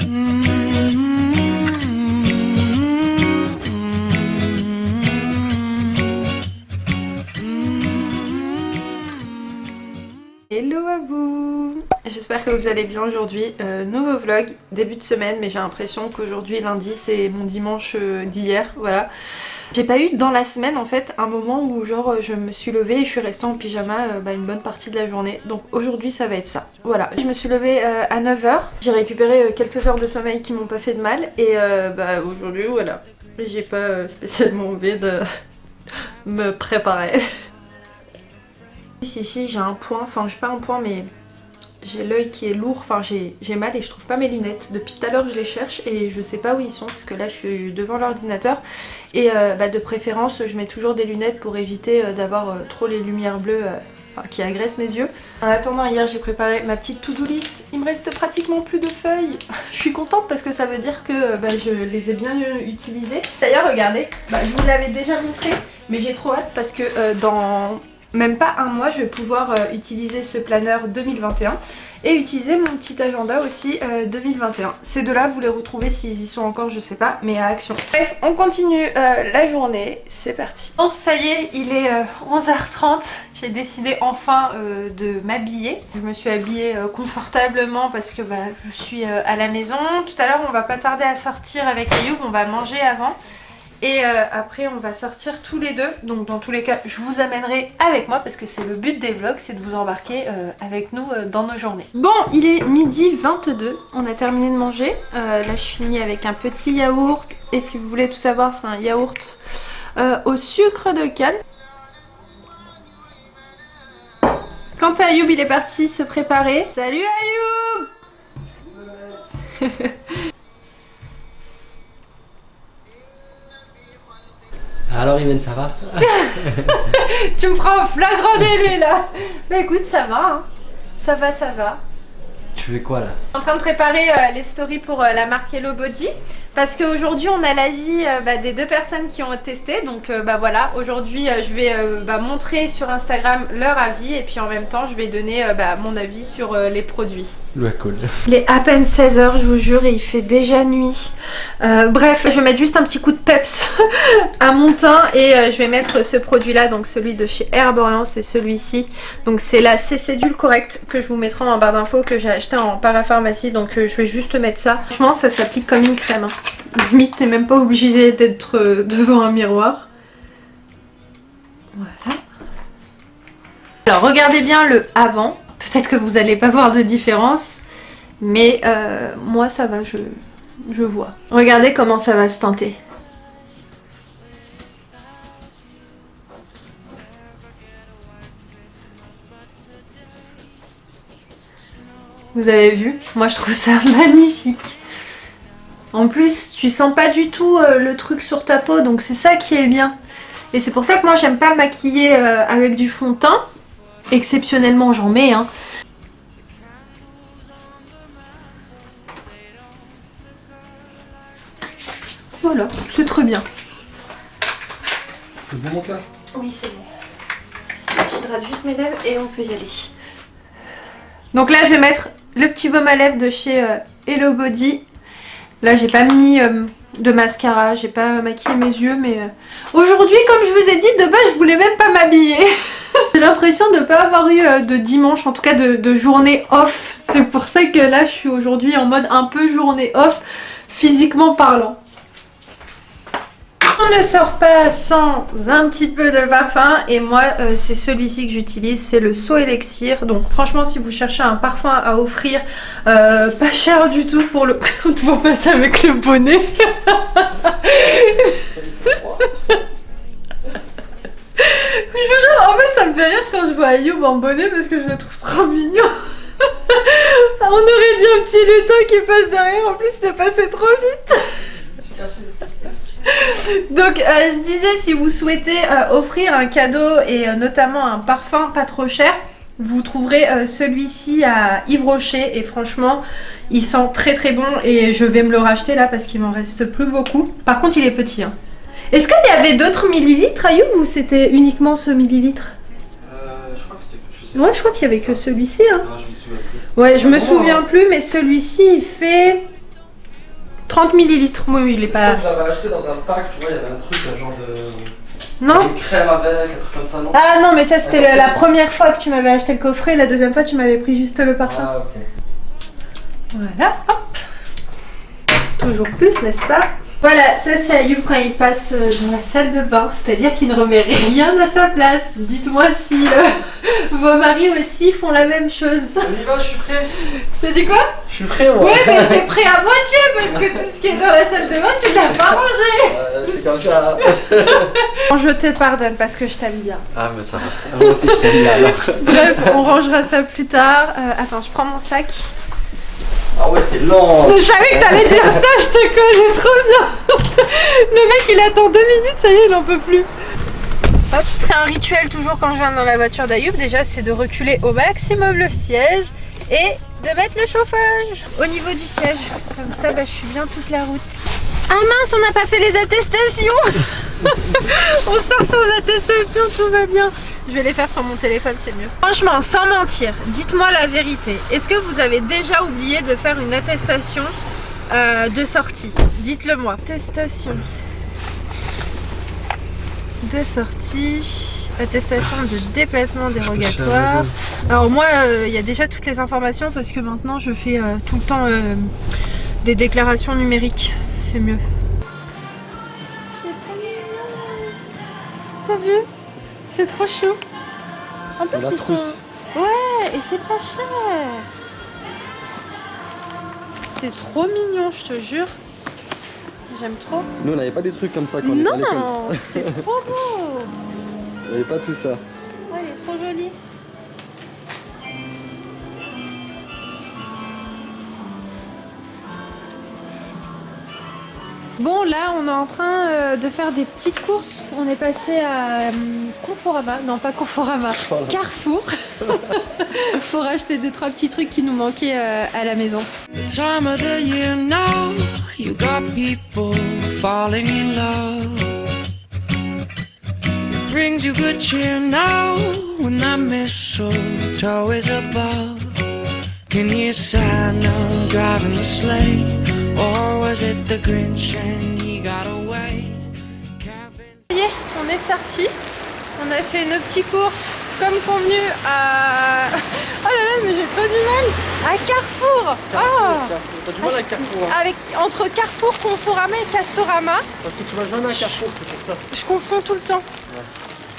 Hello à vous! J'espère que vous allez bien aujourd'hui. Nouveau vlog, début de semaine, mais j'ai l'impression qu'aujourd'hui lundi c'est mon dimanche d'hier, voilà. J'ai pas eu dans la semaine en fait un moment où genre je me suis levée et je suis restée en pyjama une bonne partie de la journée. Donc aujourd'hui ça va être ça. Voilà. Je me suis levée à 9 h. J'ai récupéré quelques heures de sommeil qui m'ont pas fait de mal. Et aujourd'hui voilà. J'ai pas spécialement envie de me préparer. Ici j'ai un point, enfin j'ai pas un point mais j'ai l'œil qui est lourd, enfin j'ai mal et je trouve pas mes lunettes. Depuis tout à l'heure je les cherche et je sais pas où ils sont parce que là je suis devant l'ordinateur. Et de préférence je mets toujours des lunettes pour éviter d'avoir trop les lumières bleues qui agressent mes yeux. En attendant, hier j'ai préparé ma petite to-do list. Il me reste pratiquement plus de feuilles. Je suis contente parce que ça veut dire que je les ai bien utilisées. D'ailleurs regardez, je vous l'avais déjà montré mais j'ai trop hâte parce que dans même pas un mois, je vais pouvoir utiliser ce planeur 2021 et utiliser mon petit agenda aussi 2021. Ces deux-là, vous les retrouvez s'ils y sont encore, je sais pas, mais à Action. Bref, on continue la journée, c'est parti. Bon, ça y est, il est 11 h 30. J'ai décidé enfin de m'habiller. Je me suis habillée confortablement parce que je suis à la maison. Tout à l'heure, on va pas tarder à sortir avec Ayoub, on va manger avant. Et après on va sortir tous les deux, donc dans tous les cas je vous amènerai avec moi parce que c'est le but des vlogs, c'est de vous embarquer avec nous dans nos journées. Bon, il est 12h22, on a terminé de manger, là je finis avec un petit yaourt et si vous voulez tout savoir c'est un yaourt au sucre de canne. Quant à Ayoub il est parti se préparer. Salut Ayoub. Alors Yven, ça va? Tu me prends en flagrant délit là. Bah écoute, ça va, hein. Ça va, ça va. Tu fais quoi là? En train de préparer les stories pour la marque Hello Body. Parce qu'aujourd'hui on a l'avis des deux personnes qui ont testé. Donc voilà, aujourd'hui je vais montrer sur Instagram leur avis. Et puis en même temps je vais donner mon avis sur les produits. Ouais, cool. Il est à peine 16 h je vous jure et il fait déjà nuit. Bref, je vais mettre juste un petit coup de peps à mon teint. Et je vais mettre ce produit là, donc celui de chez Herborian, c'est celui-ci. Donc c'est la Cédule Correct que je vous mettrai en barre d'infos, que j'ai acheté en parapharmacie. Donc je vais juste mettre ça. Franchement ça s'applique comme une crème, hein. Limite t'es même pas obligé d'être devant un miroir. Voilà. Alors regardez bien le avant. Peut-être que vous n'allez pas voir de différence. Mais moi ça va, je vois. Regardez comment ça va se teinter. Vous avez vu? Moi je trouve ça magnifique. En plus, tu sens pas du tout le truc sur ta peau, donc c'est ça qui est bien. Et c'est pour ça que moi j'aime pas me maquiller avec du fond de teint. Exceptionnellement j'en mets, hein. Voilà, c'est très bien. C'est bon mon cœur? Oui, c'est bon. J'hydrate juste mes lèvres et on peut y aller. Donc là je vais mettre le petit baume à lèvres de chez Hello Body. Là j'ai pas mis de mascara, j'ai pas maquillé mes yeux, mais aujourd'hui comme je vous ai dit, de base je voulais même pas m'habiller. J'ai l'impression de pas avoir eu de dimanche, en tout cas de journée off. C'est pour ça que là je suis aujourd'hui en mode un peu journée off, physiquement parlant. On ne sort pas sans un petit peu de parfum et moi c'est celui-ci que j'utilise, c'est le So Elixir. Donc franchement si vous cherchez un parfum à offrir pas cher du tout pour le... pour passer avec le bonnet. Je vous jure, en fait ça me fait rire quand je vois Ayoub en bonnet parce que je le trouve trop mignon. On aurait dit un petit lutin qui passe derrière, en plus c'est passé trop vite. Donc je disais, si vous souhaitez offrir un cadeau et notamment un parfum pas trop cher, vous trouverez celui-ci à Yves Rocher et franchement il sent très très bon et je vais me le racheter là parce qu'il m'en reste plus beaucoup. Par contre il est petit, hein. Est-ce qu'il y avait d'autres millilitres Ayoub ou c'était uniquement ce millilitre? Je crois que c'était... Ouais, je crois qu'il y avait que celui-ci, hein. Ah, je me souviens plus. Ouais, je me souviens plus, mais celui-ci il fait 30 millilitres, oui, il est pas... Je l'avais acheté dans un pack, tu vois, il y avait un truc, un genre de... Non? Une crème avec, un truc comme ça, non? Ah non, mais ça c'était la première fois que tu m'avais acheté le coffret, la deuxième fois tu m'avais pris juste le parfum. Ah, ok. Voilà, hop. Toujours plus, n'est-ce pas? Voilà, ça c'est Ayoub quand il passe dans la salle de bain, c'est-à-dire qu'il ne remet rien à sa place. Dites-moi si vos maris aussi font la même chose. On y va, je suis prêt. T'as dit quoi? Je suis prêt, moi. Ouais, mais t'es prêt à moitié parce que tout ce qui est dans la salle de bain, tu l'as pas rangé. C'est comme ça. Bon, je te pardonne parce que je t'aime bien. Ah, mais ça va. Moi aussi, je t'aime bien, alors. Bref, on rangera ça plus tard. Attends, je prends mon sac. Ah ouais, t'es lent. Je savais que t'allais dire ça, je te connais trop bien. Le mec il attend 2 minutes, ça y est, il en peut plus. Hop, un rituel toujours quand je viens dans la voiture d'Ayoub, déjà c'est de reculer au maximum le siège et de mettre le chauffage au niveau du siège. Comme ça, je suis bien toute la route. Ah mince, on n'a pas fait les attestations. On sort sans attestation, tout va bien. Je vais les faire sur mon téléphone, c'est mieux. Franchement, sans mentir, dites-moi la vérité. Est-ce que vous avez déjà oublié de faire une attestation de sortie? Dites-le moi. Attestation de sortie, attestation de déplacement dérogatoire. Alors moi, il y a déjà toutes les informations parce que maintenant je fais tout le temps des déclarations numériques. C'est mieux. T'as vu? C'est trop chaud. En plus, ils sont... Ouais, et c'est pas cher. C'est trop mignon, je te jure. J'aime trop. Nous, on n'avait pas des trucs comme ça quand on était à l'école. Non, c'est trop beau. On n'avait pas tout ça. Ouais, il est trop joli. Bon, là, on est en train de faire des petites courses. On est passé à Conforama, non pas Conforama, Voilà. Carrefour, pour acheter 2-3 petits trucs qui nous manquaient à la maison. The time of the year now, you got people falling in love. It brings you good cheer now when that mistletoe is above. Can you Santa driving the sleigh, or was it the Grinch and he got away? Ça y est, on est sorti. On a fait nos petites courses comme convenu à... Oh là là, mais j'ai pas du mal. À Carrefour. Oh. T'as du mal à Carrefour. Hein. Avec, entre Carrefour, Conforama et Castorama. Parce que tu vas jamais à Carrefour, c'est pour ça. Je confonds tout le temps. Ouais.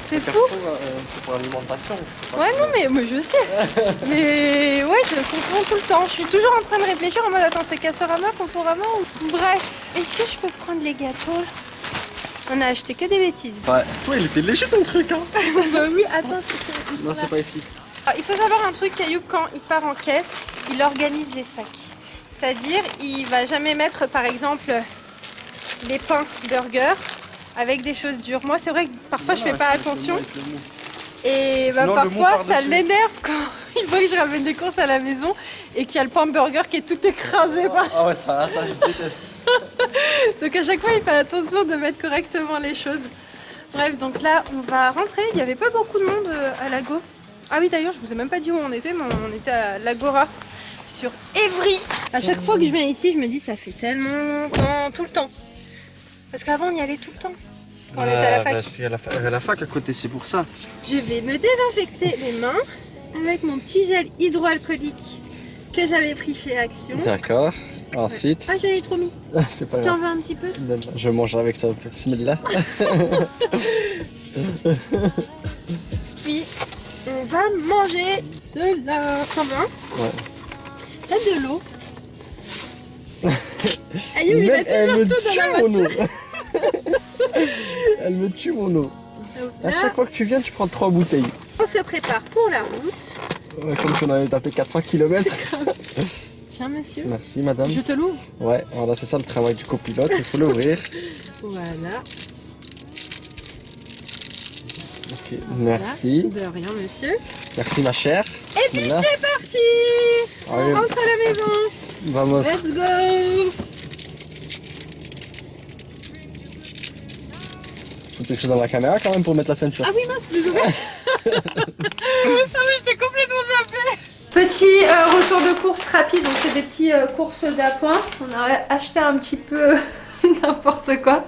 C'est fou. Carrefour, c'est pour l'alimentation. Ouais, non, mais je sais. Mais ouais, je confonds tout le temps. Je suis toujours en train de réfléchir en mode attends, c'est Castorama, Conforama ou... Bref, est-ce que je peux prendre les gâteaux là? On a acheté que des bêtises. Ouais. Toi, il était léger ton truc, hein. Bah oui, attends, c'est... Non, c'est pas ici. Alors, il faut savoir un truc, Ayoub, quand il part en caisse, il organise les sacs. C'est-à-dire, il va jamais mettre, par exemple, les pains burger avec des choses dures. Moi, c'est vrai que parfois, je fais pas attention. Et bah, Sinon, le mou parfois, ça par-dessus. l'énerve quand il faut que je ramène des courses à la maison et qu'il y a le pain burger qui est tout écrasé. Ah ouais, ça je déteste. Donc à chaque fois, il fait attention de mettre correctement les choses. Bref, donc là, on va rentrer. Il n'y avait pas beaucoup de monde à l'Ago. Ah oui, d'ailleurs, je vous ai même pas dit où on était, mais on était à l'Agora sur Évry. À chaque fois que je viens ici, je me dis ça fait tellement longtemps, tout le temps. Parce qu'avant, on y allait tout le temps. Quand on était à la fac. Parce qu'il y a la fac à côté, c'est pour ça. Je vais me désinfecter les mains avec mon petit gel hydroalcoolique que j'avais pris chez Action. D'accord. Ensuite. Ah, j'en ai trop mis. C'est pas Tu grave. en veux un petit peu? Je mange avec toi. Bismillah. Puis, on va manger cela. T'en veux un? Ouais. T'as de l'eau. Ayoub, il a Elle toujours me tout dans tue la mon voiture. eau. Elle me tue mon eau. À Là, chaque fois que tu viens, tu prends 3 bouteilles. on se prépare pour la route. Ouais, comme si on avait tapé 400 km. Tiens, monsieur. Merci, madame. Je te l'ouvre. Ouais, voilà, c'est ça le travail du copilote. Il faut l'ouvrir. Voilà. Ok, merci. Voilà. De rien, monsieur. Merci, ma chère. Et puis Bismillah. c'est parti. On Allez. rentre à la maison. Vamos. Let's go. Faut quelque chose dans la caméra quand même pour mettre la ceinture. Ah oui, mince, désolé. Ah oui, j'étais complètement zappée. Petit retour de course rapide, donc c'est des petits courses d'appoint. On a acheté un petit peu n'importe quoi,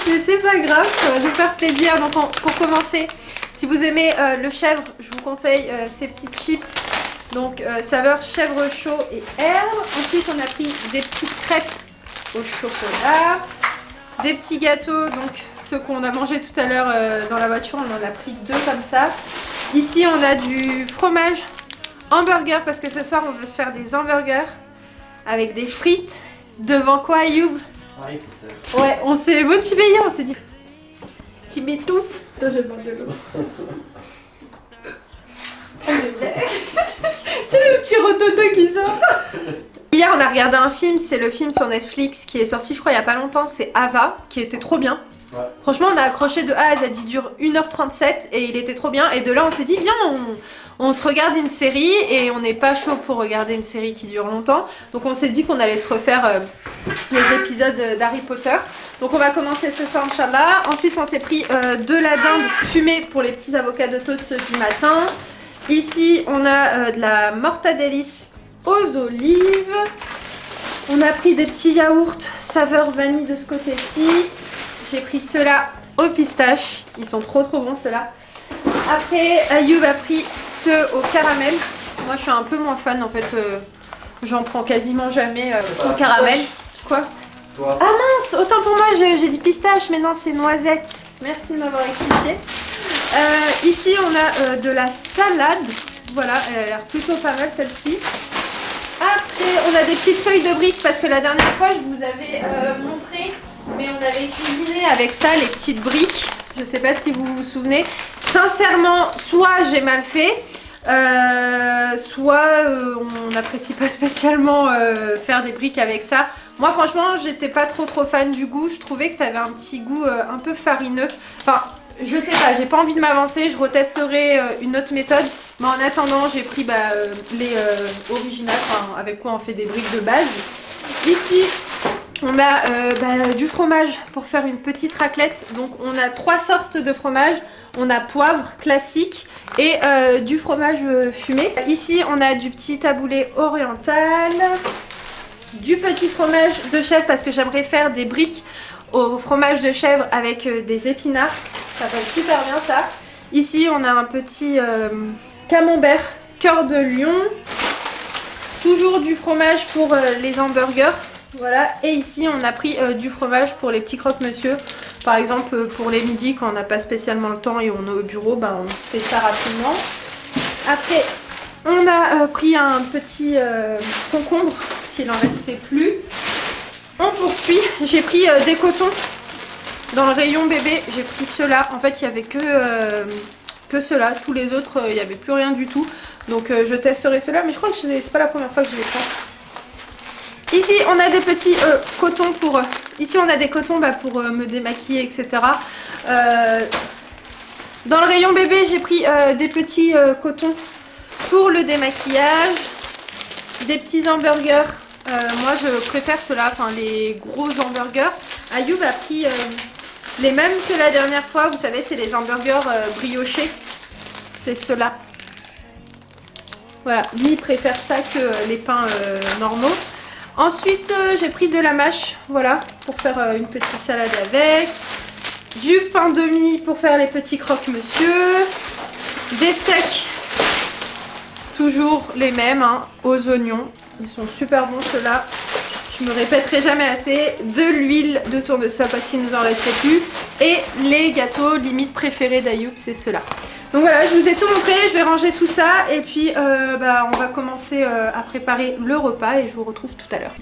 mais c'est pas grave, ça va nous faire plaisir. Donc pour commencer, si vous aimez le chèvre, je vous conseille ces petites chips. Donc saveur chèvre chaud et herbe. Ensuite on a pris des petites crêpes au chocolat. Des petits gâteaux, donc ceux qu'on a mangé tout à l'heure dans la voiture, on en a pris 2 comme ça. Ici on a du fromage hamburger parce que ce soir on veut se faire des hamburgers avec des frites. Devant quoi, Ayoub? Harry Potter. Ouais, on s'est motivé hier, on s'est dit qui m'étouffe. Attends, je vais boire de l'eau. C'est le petit rototo qui sort. Hier on a regardé un film, c'est le film sur Netflix qui est sorti je crois il y a pas longtemps, c'est Ava, qui était trop bien. Ouais. Franchement on a accroché de A à Z, il dure 1h37 et il était trop bien. Et de là on s'est dit viens on se regarde une série et on n'est pas chaud pour regarder une série qui dure longtemps. Donc on s'est dit qu'on allait se refaire les épisodes d'Harry Potter. Donc on va commencer ce soir Inch'Allah. Ensuite on s'est pris de la dinde fumée pour les petits avocats de toast du matin. Ici on a de la mortadellis aux olives. On a pris des petits yaourts saveur vanille de ce côté-ci. J'ai pris ceux-là aux pistaches. Ils sont trop bons ceux-là. Après Ayoub a pris ceux au caramel. Moi je suis un peu moins fan en fait. J'en prends quasiment jamais au caramel. Quoi? Toi. Ah mince, autant pour moi j'ai dit pistache mais non c'est noisette. Merci de m'avoir expliqué. Ici on a de la salade. Voilà, elle a l'air plutôt pas mal celle-ci. Après, on a des petites feuilles de briques parce que la dernière fois, je vous avais montré, mais on avait cuisiné avec ça les petites briques. Je sais pas si vous vous souvenez. Sincèrement, soit j'ai mal fait, soit on n'apprécie pas spécialement faire des briques avec ça. Moi, franchement, j'étais pas trop fan du goût. Je trouvais que ça avait un petit goût un peu farineux. Enfin, je sais pas, j'ai pas envie de m'avancer. Je retesterai une autre méthode. Mais en attendant, j'ai pris les originales, enfin, avec quoi on fait des briques de base. Ici, on a du fromage pour faire une petite raclette. Donc, on a 3 sortes de fromage. On a poivre classique et du fromage fumé. Ici, on a du petit taboulé oriental. Du petit fromage de chèvre parce que j'aimerais faire des briques au fromage de chèvre avec des épinards. Ça va être super bien ça. Ici, on a un petit camembert cœur de lion. Toujours du fromage pour les hamburgers. Voilà. Et ici, on a pris du fromage pour les petits croque-monsieur. Par exemple, pour les midis, quand on n'a pas spécialement le temps et on est au bureau, on se fait ça rapidement. Après, on a pris un petit concombre, parce qu'il n'en restait plus. On poursuit. J'ai pris des cotons. Dans le rayon bébé, j'ai pris ceux-là. En fait, il n'y avait que ceux-là. Tous les autres, il n'y avait plus rien du tout. Donc, je testerai ceux-là. Mais je crois que c'est pas la première fois que je les prends. Ici, on a des petits cotons pour... Ici, on a des cotons pour me démaquiller, etc. Dans le rayon bébé, j'ai pris des petits cotons pour le démaquillage. Des petits hamburgers. Moi, je préfère ceux-là, enfin les gros hamburgers. Ayoub a pris les mêmes que la dernière fois. Vous savez, c'est les hamburgers briochés. C'est ceux-là. Voilà, lui, il préfère ça que les pains normaux. Ensuite, j'ai pris de la mâche, voilà, pour faire une petite salade avec. Du pain de mie pour faire les petits croque-monsieur. Des steaks, toujours les mêmes, aux oignons. Ils sont super bons ceux-là. Je me répéterai jamais assez. De l'huile de tournesol parce qu'il nous en restait plus. Et les gâteaux limite préférés d'Ayoub, c'est ceux-là. Donc voilà, je vous ai tout montré, je vais ranger tout ça et puis on va commencer à préparer le repas et je vous retrouve tout à l'heure.